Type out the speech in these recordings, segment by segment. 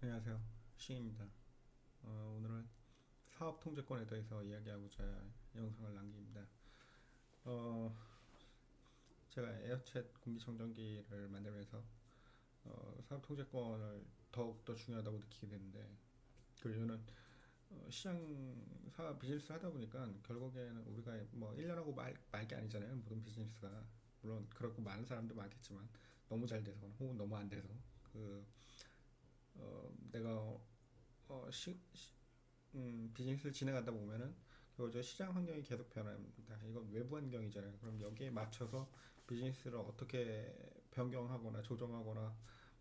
안녕하세요. 싱입니다. 오늘은 사업 통제권에 대해서 이야기하고자 영상을 남깁니다. 어, 제가 에어챗 공기청정기를 만들면서 사업 통제권을 더욱더 중요하다고 느끼게 됐는데, 그 이유는 시장 사업 비즈니스 하다 보니까 결국에는 우리가 뭐 1년하고 말게 아니잖아요. 모든 비즈니스가. 물론 그렇고 많은 사람도 많겠지만 너무 잘 돼서 혹은 너무 안 돼서 그 내가 비즈니스를 진행하다 보면은 저 시장 환경이 계속 변합니다. 이건 외부 환경이잖아요. 그럼 여기에 맞춰서 비즈니스를 어떻게 변경하거나 조정하거나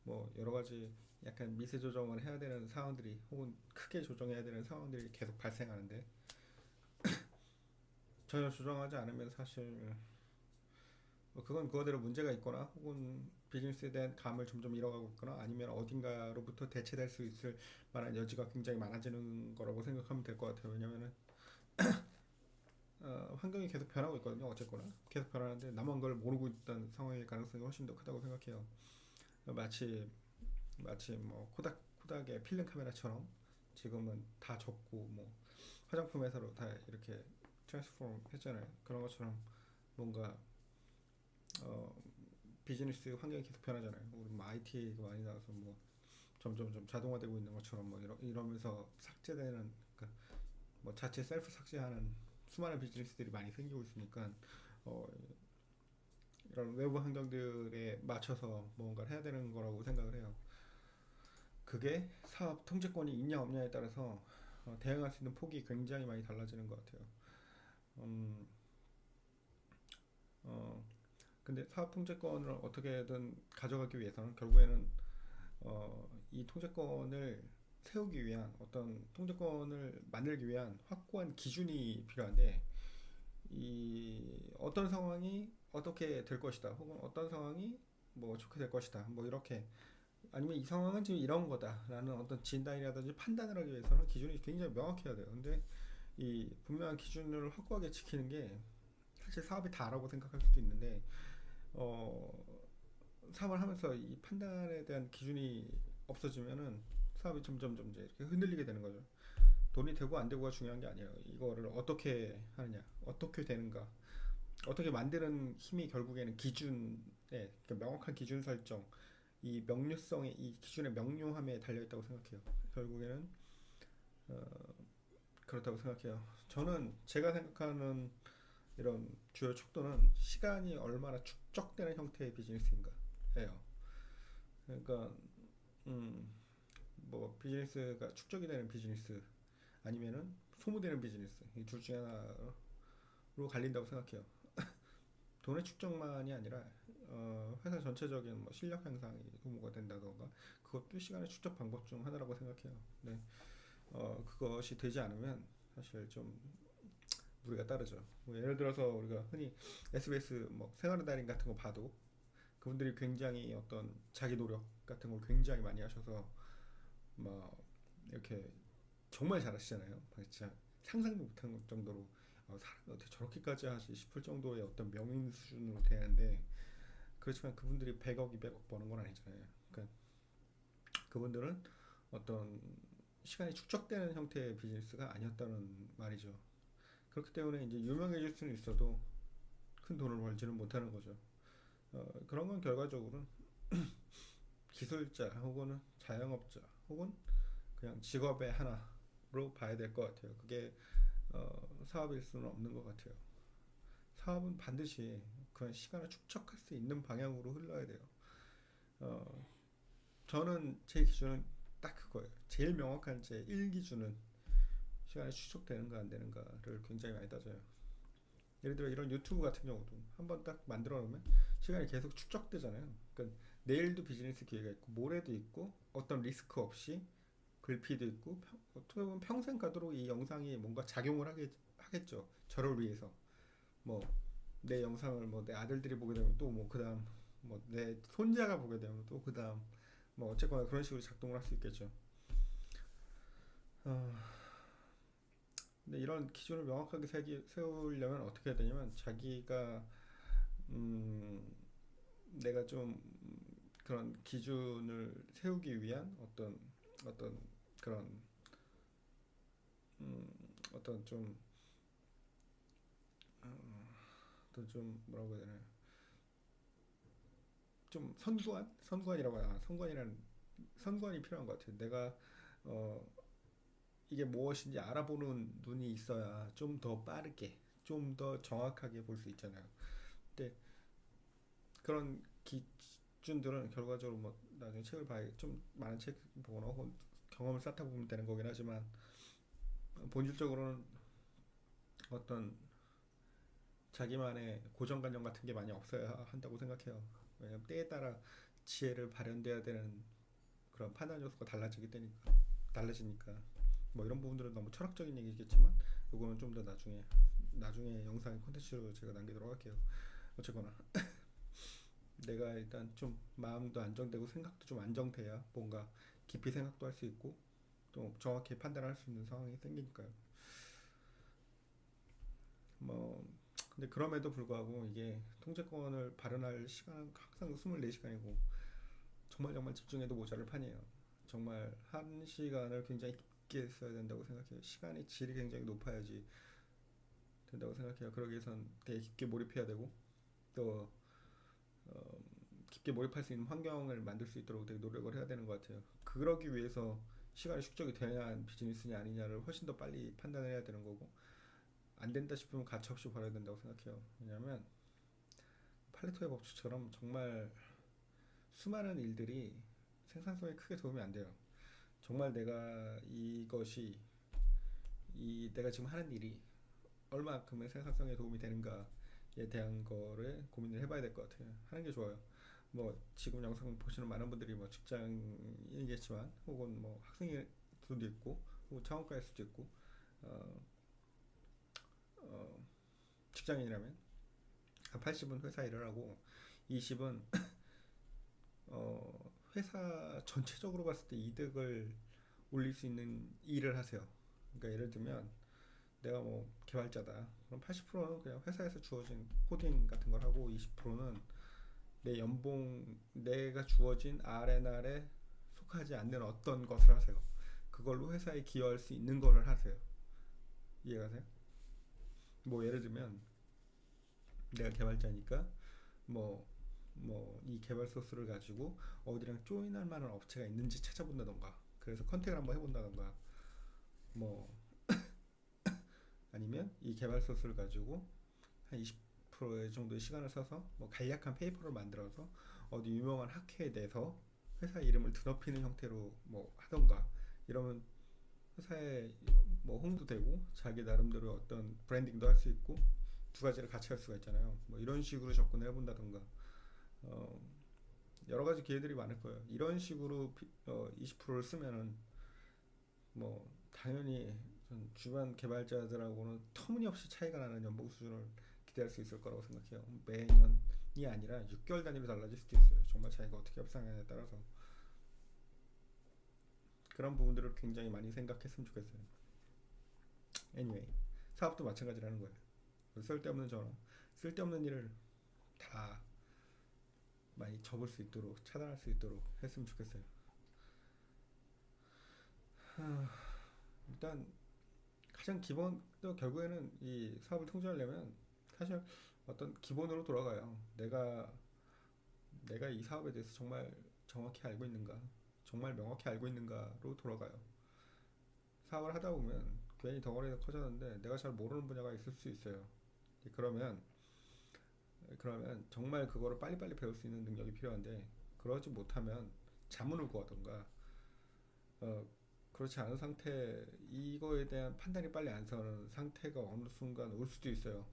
뭐 여러 가지 약간 미세 조정을 해야 되는 상황들이 혹은 크게 조정해야 되는 상황들이 계속 발생하는데, 전혀 조정하지 않으면 사실 그건 그거대로 문제가 있거나 혹은 비즈니스에 대한 감을 점점 잃어가고 있거나 아니면 어딘가로부터 대체될 수 있을 만한 여지가 굉장히 많아지는 거라고 생각하면 될 것 같아요. 왜냐면은 환경이 계속 변하고 있거든요. 어쨌거나 계속 변하는데 나만 그걸 모르고 있던 상황일 가능성이 훨씬 더 크다고 생각해요. 마치 뭐 코닥의 필름 카메라처럼 지금은 다 접고 뭐 화장품 회사로 다 이렇게 트랜스폼 했잖아요. 그런 것처럼 뭔가 어, 비즈니스 환경이 계속 변하잖아요. 우리 뭐 IT가 많이 나와서 뭐 점점 자동화되고 있는 것처럼 뭐 이러면서 삭제되는, 그러니까 뭐 자체 셀프 삭제하는 수많은 비즈니스들이 많이 생기고 있으니까 어, 이런 외부 환경들에 맞춰서 뭔가를 해야 되는 거라고 생각을 해요. 그게 사업 통제권이 있냐 없냐에 따라서 대응할 수 있는 폭이 굉장히 많이 달라지는 것 같아요. 음, 어, 근데 사업 통제권을 어떻게든 가져가기 위해서는 결국에는 이 통제권을 세우기 위한 어떤 통제권을 만들기 위한 확고한 기준이 필요한데, 이 어떤 상황이 어떻게 될 것이다 혹은 어떤 상황이 뭐 좋게 될 것이다 뭐 이렇게, 아니면 이 상황은 지금 이런 거다라는 어떤 진단이라든지 판단을 하기 위해서는 기준이 굉장히 명확해야 돼요. 근데 이 분명한 기준을 확고하게 지키는 게 사실 사업이 다라고 생각할 수도 있는데, 어, 사업을 하면서 이 판단에 대한 기준이 없어지면은 사업이 점점 이제 이렇게 흔들리게 되는 거죠. 돈이 되고 안 되고가 중요한 게 아니에요. 이거를 어떻게 하느냐, 어떻게 되는가, 어떻게 만드는 힘이 결국에는 기준에, 그러니까 명확한 기준 설정, 이 명료성의 이 기준의 명료함에 달려 있다고 생각해요. 결국에는 그렇다고 생각해요. 저는 제가 생각하는 이런 주요 척도는 시간이 얼마나 축적되는 형태의 비즈니스인가예요. 그러니까 음, 뭐 비즈니스가 축적이 되는 비즈니스 아니면은 소모되는 비즈니스, 이 둘 중에 하나로 갈린다고 생각해요. 돈의 축적만이 아니라 회사 전체적인 뭐 실력 향상이 소모가 된다던가, 그것도 시간의 축적 방법 중 하나라고 생각해요. 네. 그것이 되지 않으면 사실 좀 무리가 따르죠. 뭐 예를 들어서 우리가 흔히 SBS 뭐 생활의 달인 같은 거 봐도 그분들이 굉장히 어떤 자기 노력 같은 걸 굉장히 많이 하셔서 막 이렇게 정말 잘하시잖아요. 진짜 상상도 못한 정도로 사람이 어떻게 저렇게까지 하지 싶을 정도의 어떤 명인 수준으로 되는데, 그렇지만 그분들이 100억, 200억 버는 건 아니잖아요. 그러니까 그분들은 어떤 시간이 축적되는 형태의 비즈니스가 아니었다는 말이죠. 그렇기 때문에 이제 유명해질 수는 있어도 큰 돈을 벌지는 못하는 거죠. 그런 건 결과적으로 기술자 혹은 자영업자 혹은 그냥 직업의 하나로 봐야 될 것 같아요. 그게 사업일 수는 없는 것 같아요. 사업은 반드시 그런 시간을 축적할 수 있는 방향으로 흘러야 돼요. 어, 저는 제 기준은 딱 그거예요. 제일 명확한 제 1기준은 시간이 축적되는가 안 되는가를 굉장히 많이 따져요. 예를 들어 이런 유튜브 같은 경우도 한번 딱 만들어 놓으면 시간이 계속 축적되잖아요. 그러니까 내일도 비즈니스 기회가 있고 모레도 있고 어떤 리스크 없이 글피도 있고 어떻게 보면 평생 가도록 이 영상이 뭔가 작용을 하겠죠. 저를 위해서. 뭐 내 영상을 뭐 내 아들들이 보게 되면 또 뭐 그다음 뭐 내 손자가 보게 되면 또 그다음 뭐 어쨌거나 그런 식으로 작동을 할 수 있겠죠. 어, 근데 이런 기준을 명확하게 세우려면 어떻게 해야 되냐면 자기가 음, 내가 좀 그런 기준을 세우기 위한 어떤 어떤 그런 어떤 좀 어떤 좀 뭐라고 해야 되나 좀 선구안이라고 해야 하나 선구안이 필요한 것 같아요. 내가 어 이게 무엇인지 알아보는 눈이 있어야 좀 더 빠르게 좀 더 정확하게 볼 수 있잖아요. 근데 그런 기준들은 결과적으로 뭐 나중에 책을 봐야 좀 많은 책 보거나 혹은 경험을 쌓다 보면 되는 거긴 하지만 본질적으로는 어떤 자기만의 고정관념 같은 게 많이 없어야 한다고 생각해요. 왜냐면 때에 따라 지혜를 발현돼야 되는 그런 판단 요소가 달라지니까 뭐 이런 부분들은 너무 철학적인 얘기겠지만 요거는 좀 더 나중에 영상의 콘텐츠로 제가 남기도록 할게요. 어쨌거나 내가 일단 좀 마음도 안정되고 생각도 좀 안정돼야 뭔가 깊이 생각도 할 수 있고 또 정확히 판단할 수 있는 상황이 생기니까요. 뭐 근데 그럼에도 불구하고 이게 통제권을 발현할 시간은 항상 24시간이고 정말 집중해도 모자랄 판이에요. 정말 한 시간을 굉장히 깊게 써야 된다고 생각해요. 시간의 질이 굉장히 높아야지 된다고 생각해요. 그러기 위해선 되게 깊게 몰입해야 되고 또 깊게 몰입할 수 있는 환경을 만들 수 있도록 되게 노력을 해야 되는 것 같아요. 그러기 위해서 시간이 축적이 되냐 비즈니스냐 아니냐를 훨씬 더 빨리 판단을 해야 되는 거고 안 된다 싶으면 가차없이 버려야 된다고 생각해요. 왜냐하면 팔레토의 법칙처럼 정말 수많은 일들이 생산성에 크게 도움이 안 돼요. 정말 내가 지금 하는 일이 얼마큼의 생산성에 도움이 되는가에 대한 거를 고민을 해봐야 될 것 같아요. 하는 게 좋아요. 뭐 지금 영상 보시는 많은 분들이 뭐 직장인이겠지만 혹은 뭐 학생일 수도 있고 혹은 창업가일 수도 있고 어, 어, 직장인이라면 80은 회사 일을 하고 20은 회사 전체적으로 봤을 때 이득을 올릴 수 있는 일을 하세요. 그러니까 예를 들면 내가 뭐 개발자다. 그럼 80%는 그냥 회사에서 주어진 코딩 같은 걸 하고 20%는 내가 주어진 R&R에 속하지 않는 어떤 것을 하세요. 그걸로 회사에 기여할 수 있는 거를 하세요. 이해가세요? 뭐 예를 들면 내가 개발자니까 뭐 이 개발 소스를 가지고 어디랑 조인할 만한 업체가 있는지 찾아본다던가 그래서 컨택을 한번 해본다던가 뭐 아니면 이 개발 소스를 가지고 한 20% 정도의 시간을 써서 뭐 간략한 페이퍼를 만들어서 어디 유명한 학회에 대해서 회사 이름을 드높이는 형태로 뭐 하던가 이러면 회사에 뭐 홍도 되고 자기 나름대로 어떤 브랜딩도 할 수 있고 두 가지를 같이 할 수가 있잖아요. 뭐 이런 식으로 접근을 해본다던가 어, 여러 가지 기회들이 많을 거예요. 이런 식으로 20%를 쓰면은 뭐 당연히 주변 개발자들하고는 터무니없이 차이가 나는 연봉 수준을 기대할 수 있을 거라고 생각해요. 매년이 아니라 6개월 단위로 달라질 수도 있어요. 정말 자기가 어떻게 협상하냐에 따라서 그런 부분들을 굉장히 많이 생각했으면 좋겠어요. Anyway, 사업도 마찬가지라는 거예요. 쓸데없는 전화, 쓸데없는 일을 다 많이 접을 수 있도록 차단할 수 있도록 했으면 좋겠어요. 일단 가장 기본 또 결국에는 이 사업을 통제하려면 사실 어떤 기본으로 돌아가요. 내가 이 사업에 대해서 정말 정확히 알고 있는가, 정말 명확히 알고 있는가로 돌아가요. 사업을 하다 보면 괜히 덩어리가 커졌는데 내가 잘 모르는 분야가 있을 수 있어요. 그러면 정말 그거를 빨리빨리 배울 수 있는 능력이 필요한데 그러지 못하면 자문을 구하던가 어, 그렇지 않은 상태 이거에 대한 판단이 빨리 안 서는 상태가 어느 순간 올 수도 있어요.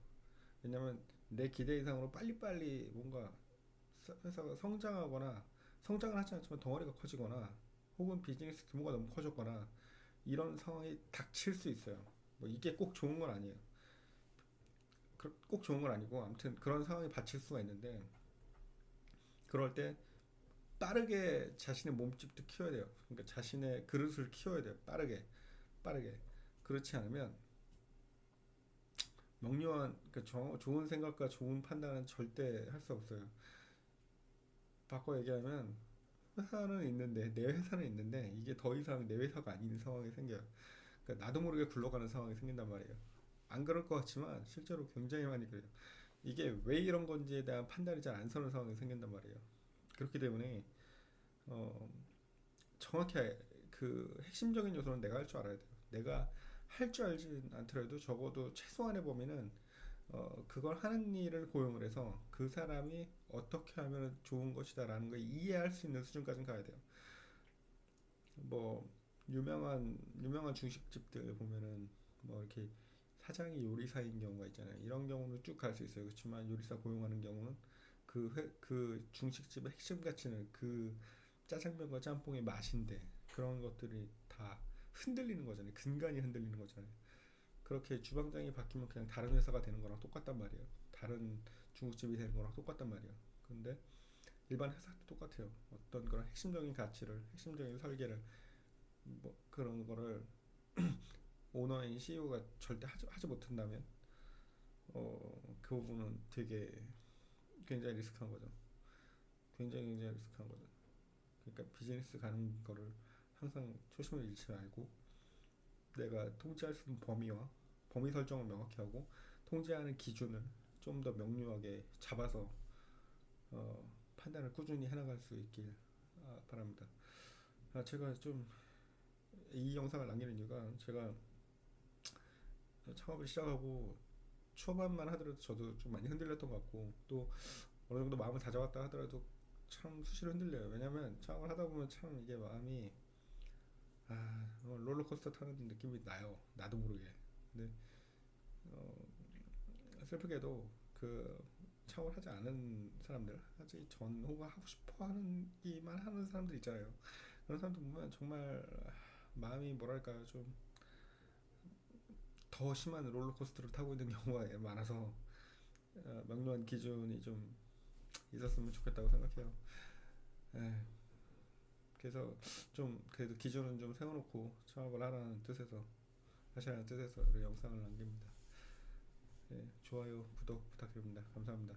왜냐면 내 기대 이상으로 빨리빨리 뭔가 회사가 성장을 하지 않지만 덩어리가 커지거나 혹은 비즈니스 규모가 너무 커졌거나 이런 상황이 닥칠 수 있어요. 뭐 이게 꼭 좋은 건 아니에요. 꼭 좋은 건 아니고 아무튼 그런 상황이 닥칠 수가 있는데 그럴 때 빠르게 자신의 몸집도 키워야 돼요. 그러니까 자신의 그릇을 키워야 돼요. 빠르게. 그렇지 않으면 명료한 그러니까 좋은 생각과 좋은 판단은 절대 할 수 없어요. 바꿔 얘기하면 회사는 있는데 내 회사는 있는데 이게 더 이상 내 회사가 아닌 상황이 생겨요. 그러니까 나도 모르게 굴러가는 상황이 생긴단 말이에요. 안 그럴 것 같지만 실제로 굉장히 많이 그래요. 이게 왜 이런 건지에 대한 판단이 잘 안 서는 상황이 생긴단 말이에요. 그렇기 때문에 어, 정확히 그 핵심적인 요소는 내가 할 줄 알아야 돼요. 내가 할 줄 알지 않더라도 적어도 최소한의 범위는 그걸 하는 일을 고용을 해서 그 사람이 어떻게 하면 좋은 것이다라는 걸 이해할 수 있는 수준까지는 가야 돼요. 뭐 유명한 중식집들 보면은 뭐 이렇게 사장이 요리사인 경우가 있잖아요. 이런 경우는 쭉 갈 수 있어요. 그렇지만 요리사 고용하는 경우는 그 중식집의 핵심 가치는 그 짜장면과 짬뽕의 맛인데 그런 것들이 다 흔들리는 거잖아요. 근간이 흔들리는 거잖아요. 그렇게 주방장이 바뀌면 그냥 다른 회사가 되는 거랑 똑같단 말이에요. 다른 중국집이 되는 거랑 똑같단 말이에요. 근데 일반 회사도 똑같아요. 어떤 그런 핵심적인 가치를, 핵심적인 설계를, 뭐 그런 거를 오너인 CEO가 절대 하지 못한다면, 그 부분은 되게 굉장히 리스크한 거죠. 굉장히 리스크한 거죠. 그러니까 비즈니스 가는 거를 항상 초심을 잃지 말고 내가 통제할 수 있는 범위와 범위 설정을 명확히 하고 통제하는 기준을 좀 더 명료하게 잡아서 판단을 꾸준히 해나갈 수 있길 바랍니다. 제가 좀 이 영상을 남기는 이유가 제가 창업을 시작하고 초반만 하더라도 저도 좀 많이 흔들렸던 것 같고 또 어느 정도 마음을 다잡았다 하더라도 참 수시로 흔들려요. 왜냐면 창업을 하다 보면 참 이게 마음이 롤러코스터 타는 느낌이 나요. 나도 모르게. 근데 어, 슬프게도 그 창업을 하지 않은 사람들, 하지 전 혹은 하고 싶어 하는 이만 하는 사람들 있잖아요. 그런 사람들 보면 정말 마음이 뭐랄까요, 좀 더 심한 롤러코스터를 타고 있는 경우가 많아서 명료한 기준이 좀 있었으면 좋겠다고 생각해요. 에, 그래서 좀 그래도 기준은 좀 세워놓고 창업을 하시라는 뜻에서 이렇게 영상을 남깁니다. 예, 좋아요, 구독 부탁드립니다. 감사합니다.